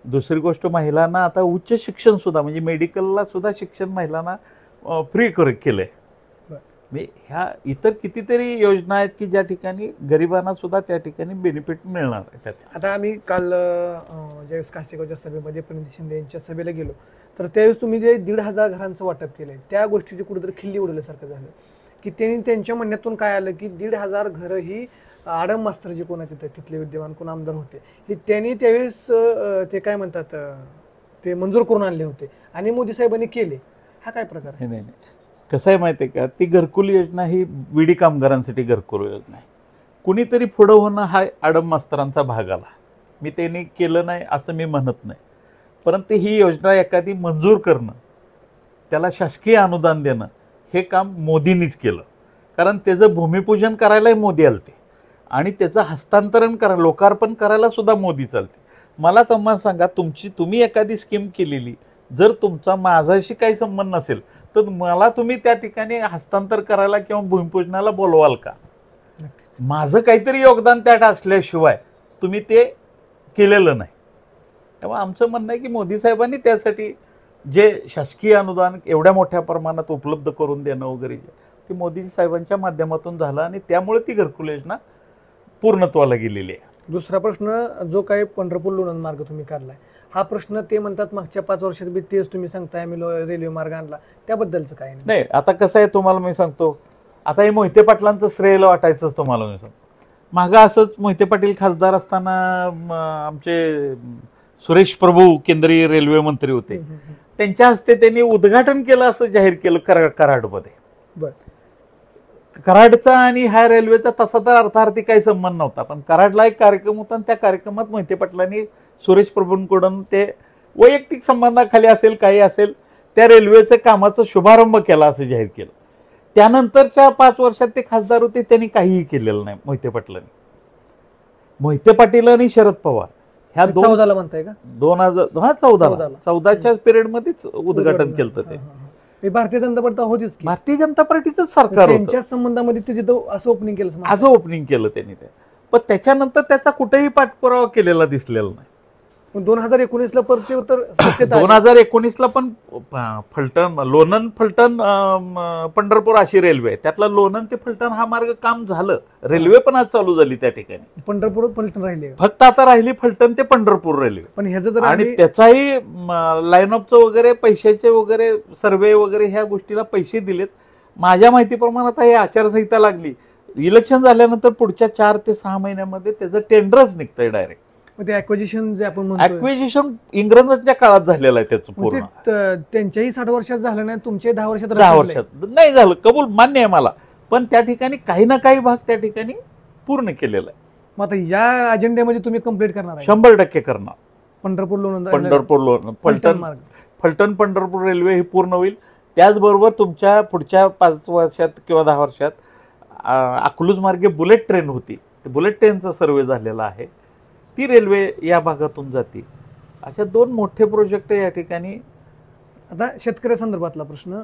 दुसरी गोष्ट, महिलांना आता उच्च शिक्षण सुद्धा, म्हणजे मेडिकलला सुद्धा शिक्षण महिलांना फ्री केलंय. म्हणजे ह्या इतर कितीतरी योजना आहेत की ज्या ठिकाणी गरिबांना सुद्धा त्या ठिकाणी बेनिफिट मिळणार आहे त्यात. आता आम्ही काल ज्यावेळेस कासेगावच्या सभेमध्ये प्रणिती शिंदे यांच्या सभेला गेलो तर त्यावेळेस तुम्ही जे 1,500 घरांचं वाटप केलंय त्या गोष्टीची कुठेतरी खिल्ली उडवल्यासारखं झालं की त्यांनी त्यांच्या म्हणण्यातून काय आलं की 1,500 घरं ही आडम मास्तर जे कोण आहेत तिथले विद्यमान कोण आमदार होते हे त्यांनी त्यावेळेस ते काय म्हणतात ते मंजूर करून आणले होते आणि मोदी साहेबांनी केले. हा काय प्रकार आहे? नाही, कसं आहे माहिती आहे का, ती घरकुल योजना ही विडी कामगारांसाठी घरकुल योजना आहे. कुणीतरी पुढं होणं हा आडम मास्तरांचा भाग आला. मी त्यांनी केलं नाही असं मी म्हणत नाही, परंतु ही योजना एखादी मंजूर करणं, त्याला शासकीय अनुदान देणं हे काम मोदींनीच केलं. कारण त्याचं भूमिपूजन करायलाही मोदी आलते आणि त्याचं हस्तांतरण लोकार्पण करायला सुद्धा मोदी चालते. मला तुम्हाला सांगा, तुम्ही एखादी स्कीम केलेली, जर तुमचा माझ्याशी काही संबंध नसेल तर मला तुम्ही त्या ठिकाणी हस्तांतर करायला किंवा भूमिपूजनाला बोलवाल का? माझं काहीतरी योगदान त्यात असल्याशिवाय तुम्ही ते केलेलं नाही. तेव्हा आमचं म्हणणं आहे की मोदी साहेबांनी त्यासाठी जे शासकीय अनुदान एवढ्या मोठ्या प्रमाणात उपलब्ध करून देणं वगैरे ते मोदी साहेबांच्या माध्यमातून झालं आणि त्यामुळे ती घरकुल योजना पूर्णत्वाला गेलेली आहे. दुसरा प्रश्न जो काही पंढरपूर लोणंद मार्ग तुम्ही काढलाय, हा प्रश्न ते म्हणतात मागच्या 5 वर्षात बी तेच तुम्ही सांगताय आम्ही रेल्वे मार्ग आणला, त्याबद्दलचं काय नाही. आता कसं आहे तुम्हाला मी सांगतो, आता हे मोहिते पाटलांचं श्रेयला वाटायचंच तुम्हाला मी सांगतो. मागं असंच मोहिते पाटील खासदार असताना आमचे सुरेश प्रभू केंद्रीय रेल्वे मंत्री होते, त्यांच्या हस्ते त्यांनी उद्घाटन केलं असं जाहीर केलं कराडमध्ये. कराडचा आणि ह्या रेल्वेचा तसा तर अर्थार्थी काही संबंध नव्हता, पण कराडला एक कार्यक्रम होता आणि त्या कार्यक्रमात मोहिते पाटलांनी सुरेश प्रभूंकडून ते वैयक्तिक संबंधाखाली असेल काही असेल त्या रेल्वेचं कामाचा शुभारंभ केला असं जाहीर केलं. त्यानंतरच्या 5 वर्षात ते खासदार होते, त्यांनी काहीही केलेलं नाही मोहिते पाटलांनी. मोहिते पाटील आणि शरद पवार ह्या 14ला म्हणताय का? 2014च्या पिरियडमध्येच उद्घाटन केलं ते. भारतीय जनता पार्टी होतीच, भारतीय जनता पार्टीचं सरकार होतं. त्यांच्या संबंधामध्ये ते जिथं असं ओपनिंग केलं, असं ओपनिंग केलं त्यांनी ते, पण त्याच्यानंतर त्याचा कुठेही पाठपुरावा केलेला दिसलेला नाही. 2019ला परत 2019ला पण फलटण, लोणंद फलटण पंढरपूर अशी रेल्वे आहे, त्यातला लोणंद ते फलटण हा मार्ग काम झालं, रेल्वे पण आज चालू झाली त्या ठिकाणी. पंढरपूर फलटण राहिले, फक्त आता राहिली फलटण ते पंढरपूर रेल्वे. पण ह्याचं जर आणि त्याचाही लाईन ऑफचं वगैरे पैशाचे वगैरे सर्वे वगैरे ह्या गोष्टीला पैसे दिलेत. माझ्या माहितीप्रमाणे आता ही आचारसंहिता लागली, इलेक्शन झाल्यानंतर पुढच्या 4 ते 6 महिन्यामध्ये त्याचं टेंडरच निघतंय डायरेक्ट. ते ॲक्विजिशन जे आपण म्हणतो, ॲक्विजिशन इंग्रजांच्या काळात झालेलं आहे त्याचं पूर्ण. त्यांच्याही 60 वर्षात झालं नाही, तुमचे 10 वर्षात 10 वर्षात नाही झालं, कबूल, मान्य आहे मला, पण त्या ठिकाणी काही ना काही भाग त्या ठिकाणी पूर्ण केलेला आहे. मग आता या अजेंड्यामध्ये तुम्ही कंप्लीट करणार आहे 100% करणार. पंढरपूर पंढरपूर फलटण मार्ग. फलटण पंढरपूर रेल्वे ही पूर्ण होईल. त्याचबरोबर तुमच्या पुढच्या 5 वर्षात किंवा 10 वर्षात अकलूज मार्गे बुलेट ट्रेन होती, बुलेट ट्रेनचा सर्वे झालेला आहे, ती रेल्वे या भागातून जाते. अशा 2 मोठे प्रोजेक्ट या ठिकाणी. आता शेतकऱ्यासंदर्भातला प्रश्न,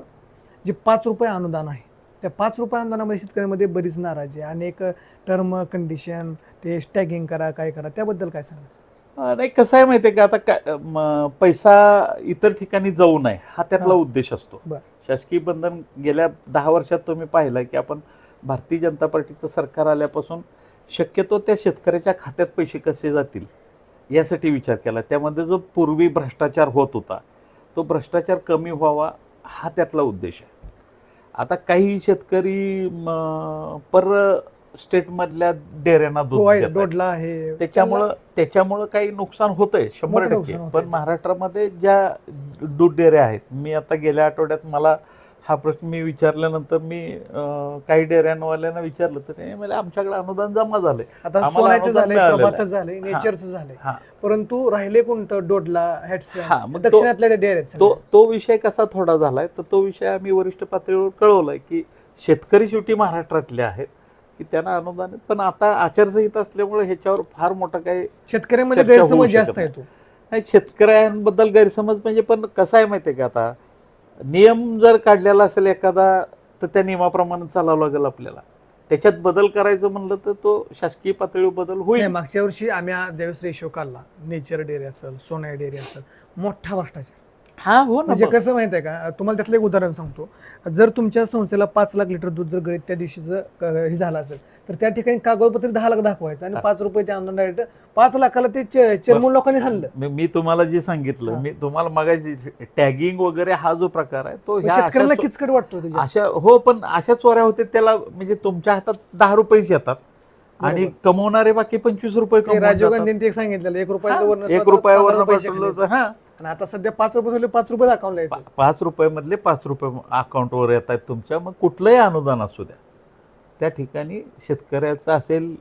जे 5 रुपये अनुदान आहे त्या 5 रुपये अनुदानामध्ये शेतकऱ्यांमध्ये बरीच नाराजी आहे. अनेक टर्म कंडिशन, ते स्टॅगिंग करा, काय करा, त्याबद्दल काय सांगा? नाही, कसं आहे माहिती आहे का, आता पैसा इतर ठिकाणी जाऊ नये हा त्यातला उद्देश असतो. शासकीय बंधन गेल्या 10 वर्षात तुम्ही पाहिलं की आपण भारतीय जनता पार्टीचं सरकार आल्यापासून शक्यतो त्या शेतकऱ्याच्या खात्यात पैसे कसे जातील यासाठी विचार केला. त्यामध्ये जो पूर्वी भ्रष्टाचार होत होता तो भ्रष्टाचार कमी व्हावा हा त्यातला उद्देश आहे. आता काही शेतकरी पर स्टेटमधल्या डेऱ्यांना दूध दोडला आहे, त्याच्यामुळं काही नुकसान होतंय 100%. पण महाराष्ट्रामध्ये ज्या दूध डेऱ्या आहेत, मी आता गेल्या आठवड्यात मला हा प्रश्न मी विचारल्यानंतर मी काही डेऱ्यांवाल्यांना विचारलं तर ते म्हणजे आमच्याकडे अनुदान जमा झाले, आता सोन्याचं झालंय, नेचरचं झालंय, परंतु राहिले कोणतं डोडला दक्षिणातल्या डेऱ्या. तो विषय कसा थोडा झालाय, तर तो विषय आम्ही वरिष्ठ पातळीवर कळवलाय की शेतकरी शेवटी महाराष्ट्रातले आहेत की त्यांना अनुदान. पण आता आचारसंहिता असल्यामुळे ह्याच्यावर फार मोठा काही शेतकऱ्यांमध्ये गैरसमज जास्त येतो. नाही, शेतकऱ्यांबद्दल गैरसमज म्हणजे, पण कसं आहे माहितीये का, आता नियम जर काढलेला असेल एखादा तर त्या नियमाप्रमाणे चालावं लागेल आपल्याला. त्याच्यात बदल करायचं म्हणलं तर तो शासकीय पातळीवर बदल होईल. मागच्या वर्षी आम्ही ज्यावेळेस रेशो काढला, नेचर डेअरी असेल, सोना डेअरी असेल, मोठा भ्रष्टाचार. हा, हो ना. म्हणजे कसं माहित आहे का, तुम्हाला त्यातलं एक उदाहरण सांगतो. जर तुमच्या संस्थेला 5 लाख लिटर दूध जर गळीत त्या दिवशीचं हे झालं असेल तर त्या ठिकाणी कागदपत्र 10 लाख दाखवायचं आणि 5 रुपये त्या अनुदान डायरेक्ट 5 लाखाला ते चेअरमन लोकांनी खाल्लं. मी तुम्हाला जे सांगितलं, मी तुम्हाला मागायची टॅगिंग वगैरे हा जो प्रकार आहे तो शेतकऱ्यांना किचकट वाटतो अशा. हो, पण अशा चोऱ्या होते त्याला, म्हणजे तुमच्या हातात 10 रुपयेच येतात आणि कमवणारे बाकी 25 रुपये. राजीव गांधींनी सांगितलेलं 1 रुपयावर 1 रुपयावर. हा, आणि आता सध्या 5 रुपये 5 रुपये अकाउंटला येतात. 5 रुपये मधले 5 रुपये अकाउंटवर येत आहेत तुमच्या. मग कुठलंही अनुदान असू द्या, त्या ठिकाणी शेतकऱ्याचं असेल,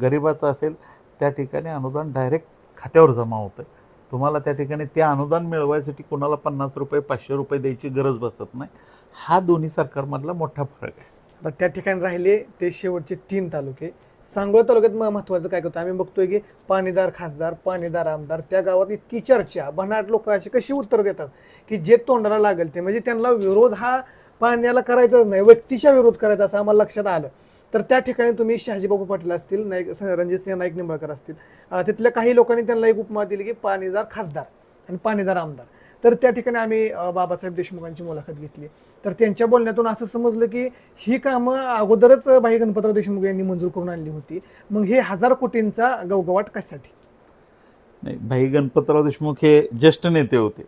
गरिबाचं असेल, त्या ठिकाणी अनुदान डायरेक्ट खात्यावर जमा होतं. तुम्हाला त्या ठिकाणी ते अनुदान मिळवायसाठी कोणाला 50 रुपये 500 रुपये द्यायची गरज बसत नाही. हा दोन्ही सरकारमधला मोठा फरक आहे. तर त्या ठिकाणी राहिले ते शेवटचे 3 तालुके. सांगोला तालुक्यात महत्वाचं काय करतो, आम्ही बघतोय की पाणीदार खासदार, पाणीदार आमदार, त्या गावात इतकी चर्चा, भन्नाट लोक अशी कशी उत्तर देतात की जे तोंडाला लागेल ते, म्हणजे त्यांना विरोध हा पाण्याला करायचाच नाही, व्यक्तीच्या विरोध करायचा असं आम्हाला लक्षात आलं. तर त्या ठिकाणी तुम्ही शहाजीबाबू पाटील असतील, रणजितसिंह नाईक निंबाळकर असतील, तिथल्या काही लोकांनी त्यांना एक उपमा दिली की पाणीदार खासदार आणि पाणीदार आमदार. तर त्या ठिकाणी आम्ही बाबासाहेब देशमुखांची मुलाखत घेतली. तर त्यांच्या बोलण्यातून असं समजलं की ही कामं अगोदरच भाई गणपतराव देशमुख यांनी मंजूर करून आणली होती. मग हे 1000 कोटींचा गवगवाट कशासाठी? नाही, भाई गणपतराव देशमुख हे ज्येष्ठ नेते होते.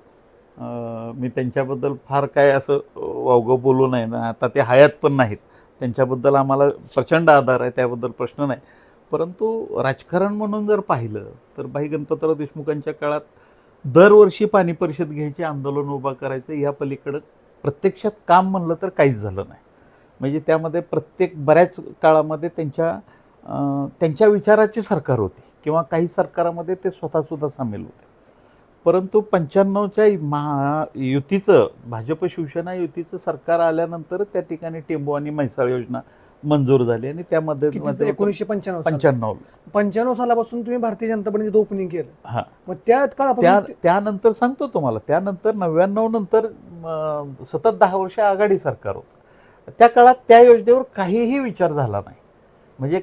मी त्यांच्याबद्दल फार काय असं वावगं बोलू नये ना. आता ते हयात पण नाहीत, त्यांच्याबद्दल आम्हाला प्रचंड आदर आहे, त्याबद्दल प्रश्न नाही. परंतु राजकारण म्हणून जर पाहिलं तर भाई गणपतराव देशमुखांच्या काळात दरवर्षी पाणी परिषद घ्यायची, आंदोलन उभा करायचं, या पलीकडं प्रत्यक्षात काम म्हणलं तर काहीच झालं नाही. म्हणजे त्यामध्ये बऱ्याच काळामध्ये त्यांच्या विचाराची सरकार होती किंवा काही सरकारामध्ये ते स्वतःसुद्धा सामील होते. परंतु 95च्या युतीचं, भाजप शिवसेना युतीचं सरकार आल्यानंतर त्या ठिकाणी टेंबू आणि म्हैसाळ योजना मंजूर झाली आणि त्यामध्ये 1995 सालापासून तुम्ही भारतीय जनता पार्टीचं ओपनिंग केलं. हा, मग त्यानंतर सांगतो तुम्हाला, त्यानंतर 99 नंतर सतत 10 वर्ष आघाडी सरकार होतं. त्या काळात त्या योजनेवर काहीही विचार झाला नाही. म्हणजे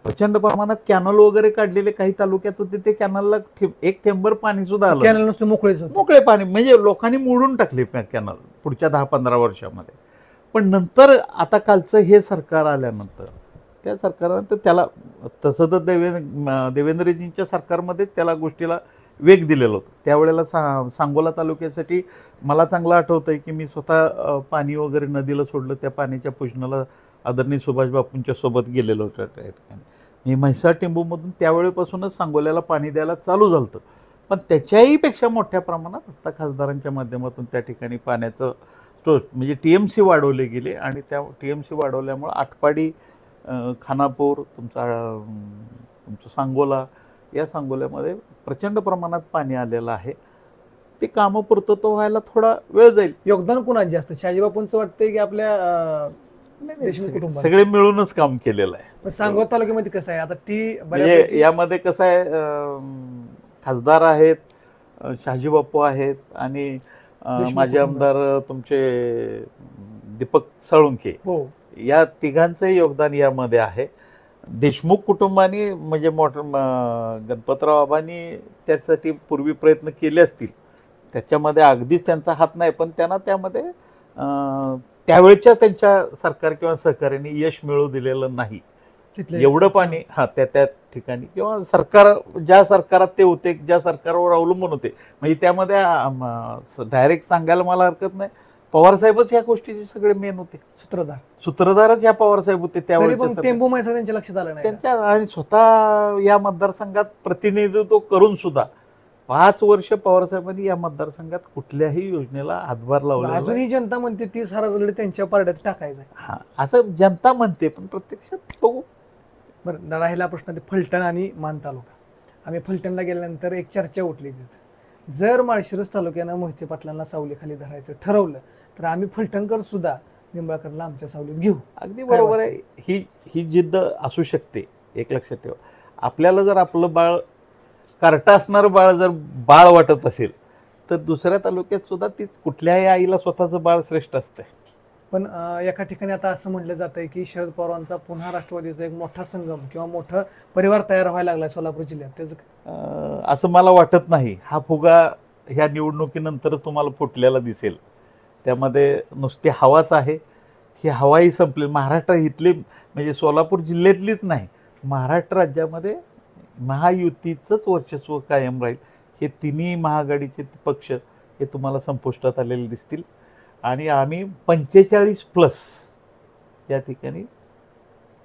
प्रचंड प्रमाणात कॅनल वगैरे काढलेले काही तालुक्यात होते, ते कॅनलला एक थेंबर पाणी सुद्धा आलं, कॅनल नुसते मोकळे पाणी, म्हणजे लोकांनी मोडून टाकले कॅनल पुढच्या 10-15 वर्षामध्ये. पण नंतर आता कालचं हे सरकार आल्यानंतर, त्या सरकारनंतर त्याला तसं तर देवेंद्रजींच्या सरकारमध्ये त्याला गोष्टीला वेग दिलेलं होतं. त्यावेळेला सांगोला तालुक्यासाठी मला चांगलं आठवतं आहे की मी स्वतः पाणी वगैरे नदीला सोडलं, त्या पाण्याच्या पूजनाला आदरणीय सुभाष बापूंच्या सोबत गेलेलो होतो. त्या ठिकाणी मी म्हैसाळ टेंबूमधून त्यावेळेपासूनच सांगोल्याला पाणी द्यायला चालू झालं होतं. पण त्याच्याही पेक्षा मोठ्या प्रमाणात आता खासदारांच्या माध्यमातून त्या ठिकाणी पाण्याचं म्हणजे TMC वाढवले गेले आणि त्या TMC वाढवल्यामुळं आटपाडी, खानापूर, तुमचा तुमचं सांगोला, या सांगोल्यामध्ये प्रचंड प्रमाणात पाणी आलेलं आहे. ते कामं पूर्तत्व व्हायला थोडा वेळ जाईल. योगदान कोणाचं जास्त, शहाजीबापूंचं वाटतंय की आपल्या देशमुख कुटुंबाचं? सगळे मिळूनच काम केलेलं आहे. पण सांगोला तालुक्यामध्ये कसं आहे आता ती म्हणजे यामध्ये कसं आहे, खासदार आहेत, शहाजीबापू आहेत आणि माजी आमदार तुमचे दीपक साळुंखे, हो, या तिघांचंही योगदान यामध्ये आहे. देशमुख कुटुंबाने म्हणजे गणपतराव बाबांनी त्यासाठी पूर्वी प्रयत्न केले असतील, त्याच्यामध्ये अगदीच त्यांचा हात नाही, पण त्यांना त्यामध्ये त्यावेळच्या त्यांच्या सरकार किंवा सहकार्याने यश मिळवू दिलेलं नाही. एवढं पाणी त्या ठिकाणी किंवा सरकार ज्या सरकारात ते होते, ज्या सरकारवर अवलंबून होते, म्हणजे त्यामध्ये डायरेक्ट सांगायला मला हरकत नाही, पवारसाहेबच या गोष्टीचे सगळे मेन होते, सूत्रधारच या पवारसाहेब होते त्यावेळेस. त्यांच्या लक्षात आलं नाही त्यांच्या आणि स्वतः या मतदारसंघात प्रतिनिधित्व करून सुद्धा 5 वर्ष पवारसाहेबांनी या मतदारसंघात कुठल्याही योजनेला हातभार लावला. अजूनही जनता म्हणते 30,000 त्यांच्या पारड्यात टाकायचं. असं जनता म्हणते, पण प्रत्यक्षात बघू. बरं, राहिला प्रश्न ते फलटण आणि मान तालुका. आम्ही फलटणला गेल्यानंतर एक चर्चा उठली तिथं, जर माळशिरस तालुक्यानं मोहिते पाटलांना सावलीखाली धरायचं ठरवलं तर आम्ही फलटणकर सुद्धा निंबाळकरला आमच्या सावलीत घेऊ. अगदी बरोबर आहे. ही जिद्द असू शकते. एक लक्षात ठेवा, आपल्याला जर आपलं बाळ कार्ट असणारं बाळ जर बाळ वाटत असेल तर दुसऱ्या तालुक्यात सुद्धा तीच कुठल्याही आईला स्वतःचं बाळ श्रेष्ठ असते. पण एका ठिकाणी आता असं म्हटलं जात आहे की शरद पवारांचा पुन्हा राष्ट्रवादीचा एक मोठा संगम किंवा मोठा परिवार तयार व्हायला लागला सोलापूर जिल्ह्यात, त्याचं असं मला वाटत नाही. हा फुगा ह्या निवडणुकीनंतरच तुम्हाला फुटलेला दिसेल. त्यामध्ये नुसती हवाच आहे. ही हवाही संपली. महाराष्ट्र इथली म्हणजे सोलापूर जिल्ह्यातलीच नाही, महाराष्ट्र राज्यामध्ये महायुतीचंच वर्चस्व कायम राहील. हे तिन्ही महाआघाडीचे पक्ष हे तुम्हाला संपुष्टात आलेले दिसतील आणि आम्ही 45+ या ठिकाणी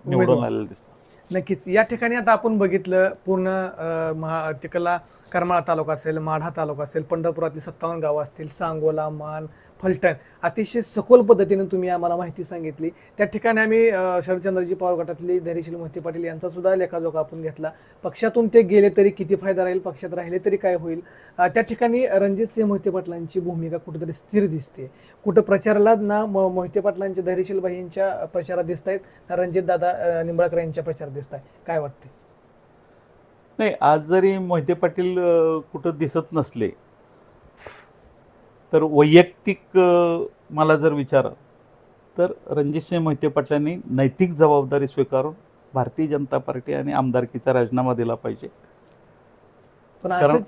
निवडून आलेलं दिसतं. नक्कीच. या ठिकाणी आता आपण बघितलं पूर्ण तिकडला करमाळा तालुका असेल, माढा तालुका असेल, पंढरपुरातली 57 गावं असतील, सांगोला, मान, फलटण, अतिशय सखोल पद्धतीने तुम्ही आम्हाला माहिती सांगितली. त्या ठिकाणी आम्ही शरदचंद्रजी पवार गटातले धैर्यशील मोहिते पाटील यांचा सुद्धा लेखाजोखा आपण घेतला. पक्षातून ते गेले तरी किती फायदा राहील, पक्षात राहिले तरी काय होईल. त्या ठिकाणी रणजितसिंह मोहिते पाटलांची भूमिका कुठेतरी स्थिर दिसते. कुठं प्रचाराला ना मोहिते पाटलांच्या धैर्यशील बाईंच्या प्रचारात दिसत आहेत, ना रणजितदादा निंबाळकर यांच्या प्रचारात दिसत आहे. काय वाटते? नाही, आज जरी मोहिते पाटील कुठं दिसत नसले तर वैयक्तिक मला जर विचार तर रणजितसिंह मोहिते पाटलांनी नैतिक जबाबदारी स्वीकारून भारतीय जनता पार्टी आणि आमदारकीचा राजीनामा दिला पाहिजे. कारण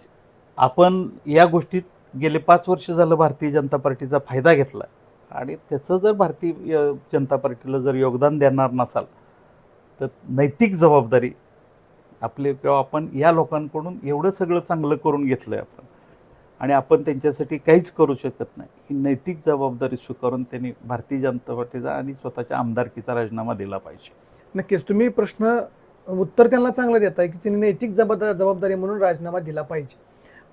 आपण या गोष्टीत गेले 5 वर्ष झालं भारतीय जनता पार्टीचा फायदा घेतला आणि त्याचं जर भारतीय जनता पार्टीला जर योगदान देणार नसाल तर नैतिक जबाबदारी आपले किंवा आपण या लोकांकडून एवढं सगळं चांगलं करून घेतलं आहे आपण आणि आपण त्यांच्यासाठी काहीच करू शकत नाही, ही नैतिक जबाबदारी स्वीकारून त्यांनी भारतीय जनता पार्टीचा आणि स्वतःच्या आमदारकीचा राजीनामा दिला पाहिजे. नक्कीच. तुम्ही उत्तर त्यांना चांगलं देताय की त्यांनी नैतिक जबाबदारी म्हणून राजीनामा दिला पाहिजे,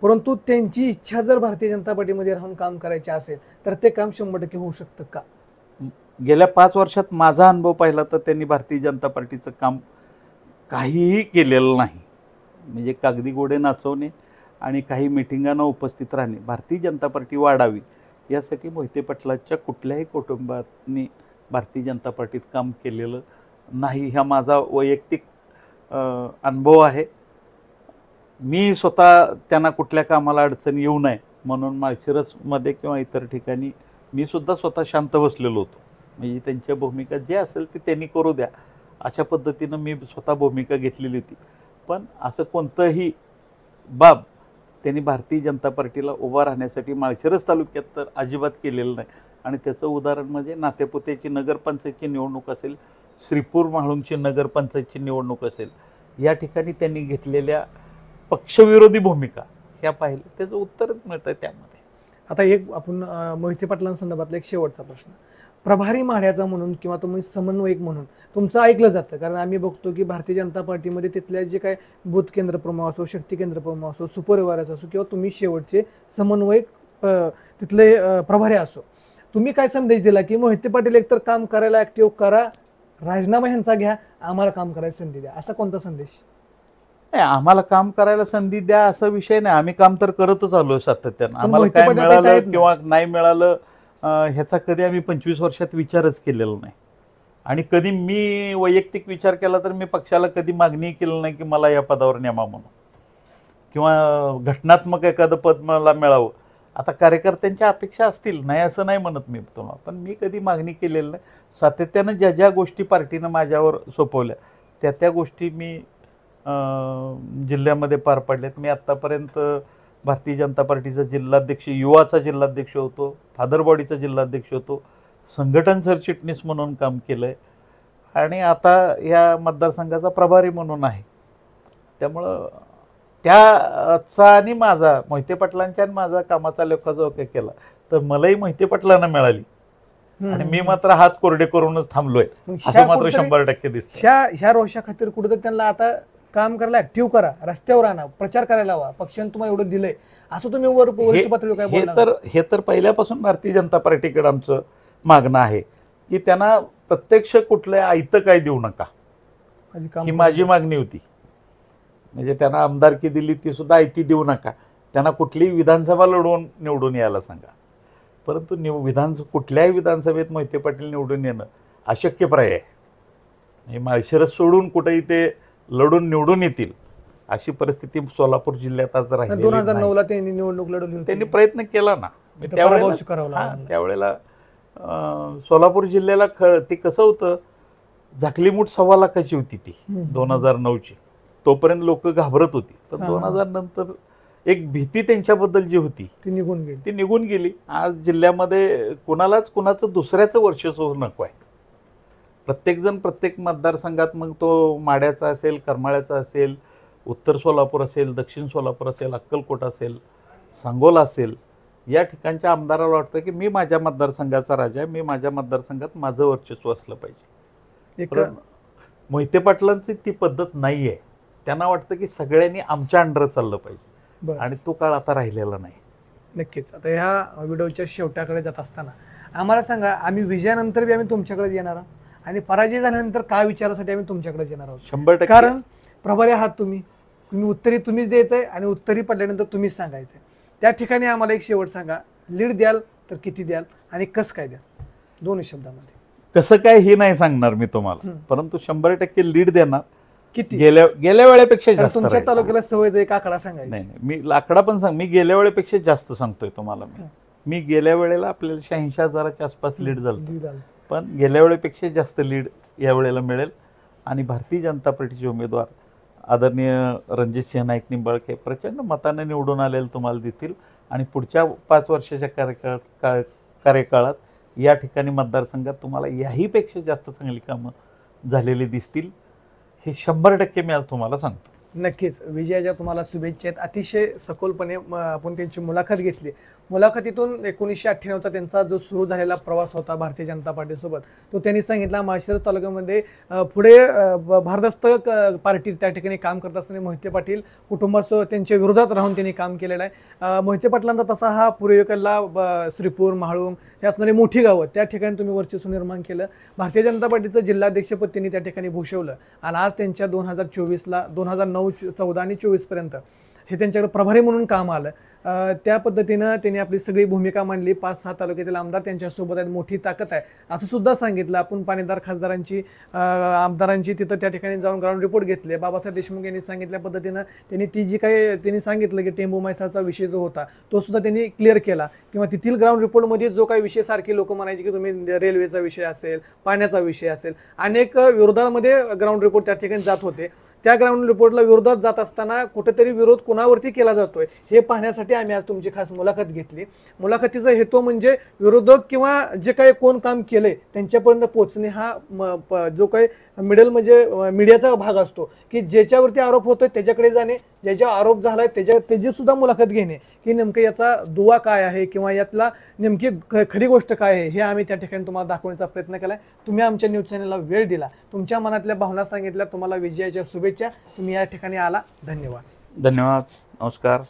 परंतु त्यांची इच्छा जर भारतीय जनता पार्टीमध्ये राहून काम करायचे असेल तर ते काम 100% होऊ शकतं का? गेल्या 5 वर्षात माझा अनुभव पाहिला तर त्यांनी भारतीय जनता पार्टीचं काम काहीही केलेलं नाही. म्हणजे कागदी घोडे नाचवणे आणि काही मिटिंगांना उपस्थित राहणे. भारतीय जनता पार्टी वाढावी यासाठी मोहिते पाटलांच्या कुठल्याही कुटुंबाने भारतीय जनता पार्टीत काम केलेलं नाही. हा माझा वैयक्तिक अनुभव आहे. मी स्वतः त्यांना कुठल्या कामाला अडचण येऊ नये म्हणून माळशिरसमध्ये किंवा इतर ठिकाणी मी सुद्धा स्वतः शांत बसलेलो होतो. म्हणजे त्यांच्या भूमिका जे असेल ते त्यांनी करू द्या अशा पद्धतीनं मी स्वतः भूमिका घेतलेली होती. पण असं कोणतंही बाब त्यांनी भारतीय जनता पार्टीला उभा राहण्यासाठी माळशिरस तालुक्यात तर अजिबात केलेलं नाही. आणि त्याचं उदाहरण म्हणजे नातेपुतेची नगरपंचायतची निवडणूक असेल, श्रीपूर म्हाळुंगची नगरपंचायतची निवडणूक असेल, या ठिकाणी त्यांनी घेतलेल्या पक्षविरोधी भूमिका ह्या पाहिल्या, त्याचं उत्तरच मिळतं आहे त्यामध्ये. आता एक आपण मोहिते पाटलांसंदर्भातला एक शेवटचा प्रश्न, प्रभारी माढ्याचा म्हणून किंवा तुम्ही समन्वयक म्हणून तुमचं ऐकलं जातं, कारण आम्ही बघतो की भारतीय जनता पार्टीमध्ये तिथल्या जे काय बूथ केंद्र प्रमुख असो, शक्ती केंद्र प्रमुख असो, सुपरवायझर असो किंवा तुम्ही शेवटचे समन्वयक तिथले प्रभारी असो, तुम्ही काय संदेश दिला की मोहिते पाटील एकतर काम करायला ऍक्टिव्ह करा, राजीनामा ह्यांचा घ्या, आम्हाला काम करायची संधी द्या, असा कोणता संदेश? नाही, आम्हाला काम करायला संधी द्या असा विषय नाही. आम्ही काम तर करतच आलोय सातत्यानं. आम्हाला मोहिते काय पाटील आता मिळालं आहेत ना. किंवा नाही मिळालं ह्याचा कधी आम्ही 25 वर्षात विचारच केलेला नाही. आणि कधी मी वैयक्तिक विचार केला तर मी पक्षाला कधी मागणी केली नाही की मला या पदावर नेमा म्हणून, किंवा घटनात्मक एखादं पद मला मिळावं. आता कार्यकर्त्यांच्या अपेक्षा असतील, नाही असं नाही म्हणत मी तुम्हाला, पण मी कधी मागणी केलेली नाही. सातत्यानं ज्या ज्या गोष्टी पार्टीनं माझ्यावर सोपवल्या त्या गोष्टी मी जिल्ह्यामध्ये पार पडल्यात. मी आत्तापर्यंत भारतीय जनता पार्टीचा जिल्हाध्यक्ष, युवाचा जिल्हाध्यक्ष होतो, फादर बॉडीचा जिल्हाध्यक्ष होतो, संघटन सरचिटणीस म्हणून काम केलं आहे, आणि आता या मतदारसंघाचा प्रभारी म्हणून आहे. त्यामुळं त्याचा आणि माझा, मोहिते पाटलांच्या आणि माझा कामाचा लेखाजोखा केला तर मलाही मोहिते पाटलांना मिळाली, आणि मी मात्र हात कोरडे करूनच थांबलोय असं मात्र 100% दिसतं. ह्या रोषा खातीर कुठेतरी त्यांना आता काम करायला ऍक्टिव्ह करा, रस्त्यावर आणा, प्रचार करायला हवा. पक्षाने तुम्हाला एवढं दिलंय असं तुम्ही वरिष्ठ पातळीवर काय बोलणार? हे तर पहिल्यापासून भारतीय जनता पार्टीकडे आमचं मागणं आहे की त्यांना प्रत्यक्ष कुठलं आयतं काय देऊ नका, ही माझी मागणी होती. म्हणजे त्यांना आमदारकी दिली ती सुद्धा आयती देऊ नका, त्यांना कुठलीही विधानसभा लढवून निवडून यायला सांगा. परंतु कुठल्याही विधानसभेत मोहिते पाटील निवडून येणं अशक्यप्राय आहे. माळशिरस सोडून कुठेही ते लढून निवडून येतील अशी परिस्थिती सोलापूर जिल्ह्यात आज राहिली. 2009ला त्यांनी निवडणूक लढवली होती, त्यांनी प्रयत्न केला ना. त्यावेळेला सोलापूर जिल्ह्याला ते कसं होतं, झाकलीमूठ 1.25 लाखाची होती ती 2009ची. तोपर्यंत लोक घाबरत होती, पण 2000 नंतर एक भीती त्यांच्याबद्दल जी होती ती निघून गेली. आज जिल्ह्यामध्ये कुणाचं दुसऱ्याचं वर्चस्व नको आहे. प्रत्येकजण प्रत्येक मतदारसंघात, मग तो माड्याचा असेल, करमाळ्याचा असेल, उत्तर सोलापूर असेल, दक्षिण सोलापूर असेल, अक्कलकोट असेल, सांगोला असेल, या ठिकाणच्या आमदाराला वाटतं की मी माझ्या मतदारसंघाचा राजा आहे, मी माझ्या मतदारसंघात माझं वर्चस्व असलं पाहिजे. मोहिते पाटलांची ती पद्धत नाही आहे. त्यांना वाटतं की सगळ्यांनी आमच्या अंडर चाललं पाहिजे, आणि तो काळ आता राहिलेला नाही. नक्कीच. आता ह्या व्हिडिओच्या शेवटाकडे जात असताना आम्हाला सांगा, आम्ही विजयानंतर बी आम्ही तुमच्याकडे येणार आहोत, आणि पराजय झाल्यानंतर काय विचारासाठी आम्ही तुमच्याकडे येणार आहोत. 100%. कारण प्रभारी आहात तुम्ही उत्तरी तुम्हीच द्यायचंय, आणि उत्तरी पडल्यानंतर तुम्हीच सांगायचंय. त्या ठिकाणी आम्हाला एक शेवट सांगा, लीड द्याल तर किती द्याल, आणि कसं काय द्याल, 2 शब्दामध्ये. कसं काय हे नाही सांगणार मी तुम्हाला, परंतु 100% लीड देणार. किती? गेल्या वेळेपेक्षा जास्त. तुमच्या तालुक्याला सवयच एक आकडा सांगायचा. नाही, मी आकडा पण सांग, मी गेल्या वेळेपेक्षा जास्त सांगतोय तुम्हाला. मी गेल्या वेळेला आपल्याला 86,000च्या आसपास लीड झालं, पण गेल्या वेळेपेक्षा जास्त लीड या वेळेला मिळेल. आणि भारतीय जनता पार्टीचे उमेदवार आदरणीय रणजितसिंह नाईक निंबाळके प्रचंड मताने निवडून आलेले तुम्हाला देतील, आणि पुढच्या 5 वर्षाच्या कार्यकाळात या ठिकाणी मतदारसंघात तुम्हाला याहीपेक्षा जास्त चांगली कामं झालेली दिसतील. हे 100% मी आज तुम्हाला सांगतो. नक्कीच. विजयाच्या तुम्हाला शुभेच्छा आहेत. अतिशय सखोलपणे आपण त्यांची मुलाखत घेतली. मुलाखतीतून 1998चा त्यांचा जो सुरू झालेला प्रवास होता भारतीय जनता पार्टीसोबत, तो त्यांनी सांगितला. माळशिरस तालुक्यामध्ये पुढे भारदस्त पार्टी त्या ठिकाणी काम करत असताना मोहिते पाटील कुटुंबासह त्यांच्या विरोधात राहून त्यांनी काम केलेलं आहे. मोहिते पाटलांचा तसा हा पूर्वेकडला श्रीपूर, महाळुंग हे असणारी मोठी गावं, त्या ठिकाणी तुम्ही वर्चस्व निर्माण केलं. भारतीय जनता पार्टीचं जिल्हाध्यक्षपद त्यांनी त्या ठिकाणी भूषवलं, आणि आज त्यांच्या 2024ला 2009, 14 आणि 24 पर्यंत हे त्यांच्याकडे प्रभारी म्हणून काम आलं. त्या पद्धतीनं त्यांनी आपली सगळी भूमिका मांडली. 5-6 तालुक्यातील आमदार त्यांच्यासोबत आहेत, मोठी ताकद आहे असं सुद्धा सांगितलं. आपण पाणीदार खासदारांची, आमदारांची तिथं त्या ठिकाणी जाऊन ग्राउंड रिपोर्ट घेतले. बाबासाहेब देशमुख यांनी सांगितल्या पद्धतीनं त्यांनी ती जी काही त्यांनी सांगितलं की टेंबू मैसाचा विषय जो होता तो सुद्धा त्यांनी क्लिअर केला, किंवा तेथील ग्राउंड रिपोर्टमध्ये जो काही विषय सारखे लोक म्हणायचे की तुम्ही रेल्वेचा विषय असेल, पाण्याचा विषय असेल, अनेक विरोधामध्ये ग्राउंड रिपोर्ट त्या ठिकाणी जात होते. त्या ग्राउंड रिपोर्टला विरोधात जात असताना कुठेतरी विरोध कुणावरती केला जातोय हे पाहण्यासाठी आम्ही आज तुमची खास मुलाखत घेतली. मुलाखतीचा हेतू म्हणजे विरोधक किंवा जे काही कोण काम केलंय त्यांच्यापर्यंत पोहोचणे, हा जो काही मिडल म्हणजे मीडियाचा भाग असतो की ज्याच्यावरती आरोप होतोय त्याच्याकडे जाणे, ज्याचा आरोप झालाय त्याची सुद्धा मुलाखत घेणे, की नेमकं याचा दुवा काय आहे किंवा यातला नेमकी खरी गोष्ट काय आहे हे आम्ही त्या ठिकाणी तुम्हाला दाखवण्याचा प्रयत्न केलाय. तुम्ही आमच्या न्यूज चॅनलला वेळ दिला, तुमच्या मनातल्या भावना सांगितल्या. तुम्हाला विजयाच्या शुभेच्छा. तुम्ही या ठिकाणी आला. धन्यवाद. धन्यवाद. नमस्कार.